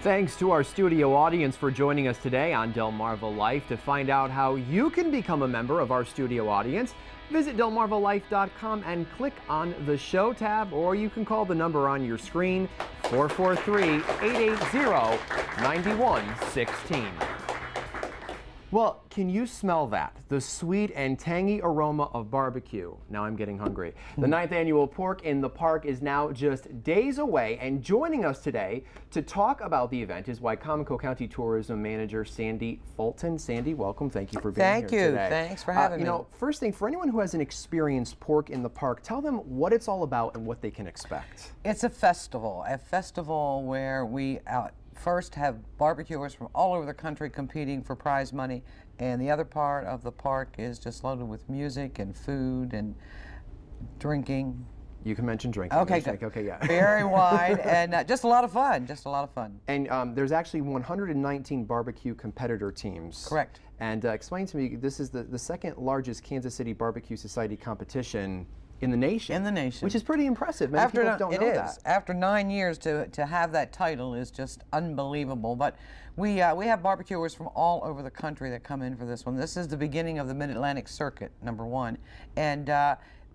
Thanks to our studio audience for joining us today on Delmarva Life. To find out how you can become a member of our studio audience, visit delmarvalife.com and click on the show tab, or you can call the number on your screen, 443-880-9116. Well, can you smell that? The sweet and tangy aroma of barbecue. Now I'm getting hungry. The 9th annual Pork in the Park is now just days away, and joining us today to talk about the event is Wicomico County Tourism Manager Sandy Fulton. Sandy, welcome. Thank you for being here today. Thank you. Thanks for having me. You know, first thing, for anyone who hasn't experienced Pork in the Park, tell them what it's all about and what they can expect. It's a festival where we first have barbecuers from all over the country competing for prize money, and the other part of the park is just loaded with music and food and drinking. You can mention drinking. Okay, good. Okay, yeah. Very wide and just a lot of fun. Just a lot of fun. And there's actually 119 barbecue competitor teams. Correct. And explain to me, this is the second largest Kansas City Barbecue Society competition in the nation. In the nation. Which is pretty impressive. Many people don't know that. After 9 years to have that title is just unbelievable. But we have barbecuers from all over the country that come in for this one. This is the beginning of the Mid-Atlantic Circuit, number one. And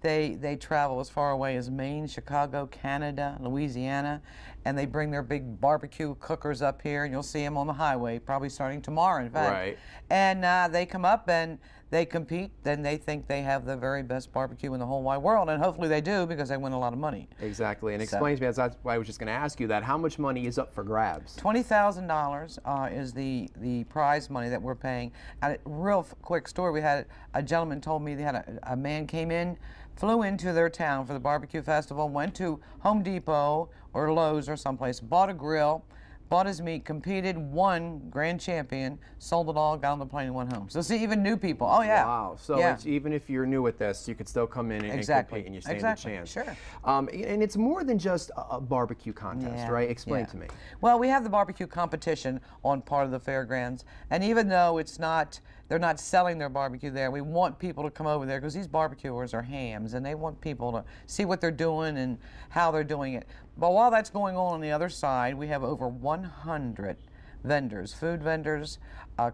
they travel as far away as Maine, Chicago, Canada, Louisiana, and they bring their big barbecue cookers up here, and you'll see them on the highway, probably starting tomorrow, in fact. Right. And they come up and they compete, then they think they have the very best barbecue in the whole wide world, and hopefully they do, because they win a lot of money. Exactly, and explain to me, that's why I was just going to ask you that, how much money is up for grabs? $20,000 is the prize money that we're paying. And a real quick story, we had a gentleman told me they had a man came in, flew into their town for the barbecue festival, went to Home Depot or Lowe's or someplace, bought a grill, bought his meat, competed, won, grand champion, sold it all, got on the plane and went home. So see, even new people, oh yeah. Wow, so yeah. It's, even if you're new at this, you could still come in and compete and you stand a chance. Sure. And it's more than just a barbecue contest, right? Explain to me. Well, we have the barbecue competition on part of the fairgrounds, and even though it's not, they're not selling their barbecue there, we want people to come over there because these barbecuers are hams and they want people to see what they're doing and how they're doing it. But while that's going on the other side, we have over 100 vendors, food vendors,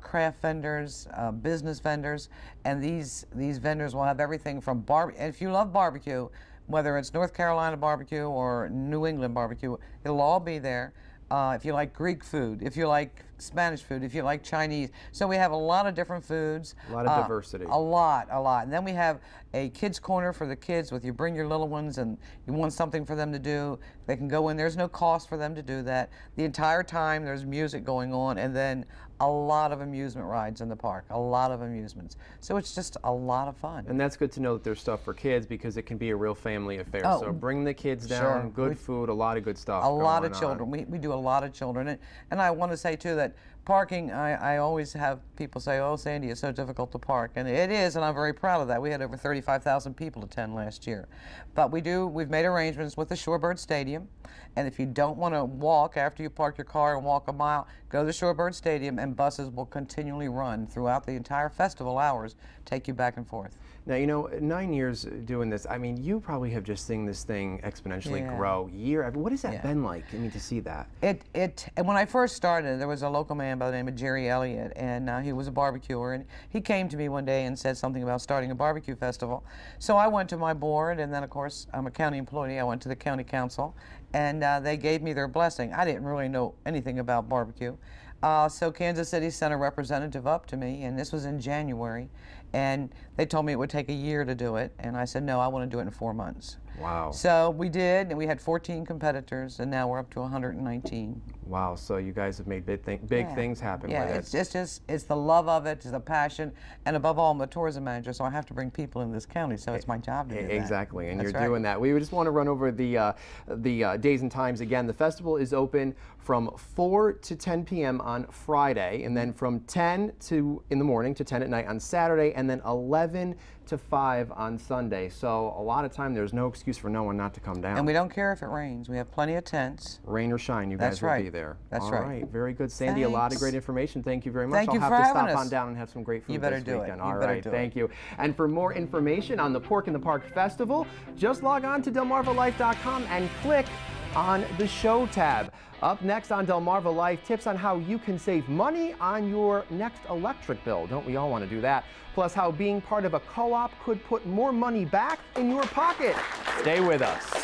craft vendors, business vendors, and these vendors will have everything from and if you love barbecue, whether it's North Carolina barbecue or New England barbecue, it'll all be there. If you like Greek food, if you like Spanish food, if you like Chinese. So we have a lot of different foods. A lot of diversity. A lot. And then we have a kids corner for the kids with you bring your little ones and you want something for them to do. They can go in. There's no cost for them to do that. The entire time there's music going on, and then a lot of amusement rides in the park, a lot of amusements. So it's just a lot of fun. And that's good to know that there's stuff for kids because it can be a real family affair. Oh, so bring the kids down, sure. Good food, a lot of good stuff. A lot of children. We do a lot of children. And I want to say too that parking, I always have people say, oh, Sandy, it's so difficult to park. And it is, and I'm very proud of that. We had over 35,000 people attend last year. But we've made arrangements with the Shorebird Stadium. And if you don't want to walk after you park your car and walk a mile, go to the Shorebird Stadium, and buses will continually run throughout the entire festival hours, take you back and forth. Now, you know, 9 years doing this, I mean, you probably have just seen this thing exponentially grow year. What has that been like? I mean, to see that. And when I first started, there was a local man by the name of Jerry Elliott, and he was a barbecuer, and he came to me one day and said something about starting a barbecue festival. So I went to my board, and then, of course, I'm a county employee. I went to the county council, and they gave me their blessing. I didn't really know anything about barbecue. So Kansas City sent a representative up to me, and this was in January, and they told me it would take a year to do it, and I said, no, I want to do it in 4 months. Wow. So we did, and we had 14 competitors, and now we're up to 119. Wow, so you guys have made big things happen with it. It's the love of it, it's the passion, and above all, I'm a tourism manager, so I have to bring people in this county, so it's my job to do that. Exactly, and That's you're doing that. We just want to run over the days and times again. The festival is open from 4 to 10 p.m. on Friday, and then from 10 in the morning to 10 at night on Saturday, and then 11 to 5 on Sunday. So a lot of time there's no excuse for no one not to come down. And we don't care if it rains. We have plenty of tents. Rain or shine, you guys will be there. That's All right. right, very good. Sandy, a lot of great information. Thank you very much. Thank you I'll for have to having stop us. on down and have some great food You better this do weekend. it. All right, thank you. And for more information on the Pork in the Park Festival, just log on to delmarvalife.com and click on the Show tab. Up next on Delmarva Life, tips on how you can save money on your next electric bill. Don't we all want to do that? Plus, how being part of a co-op could put more money back in your pocket. Stay with us.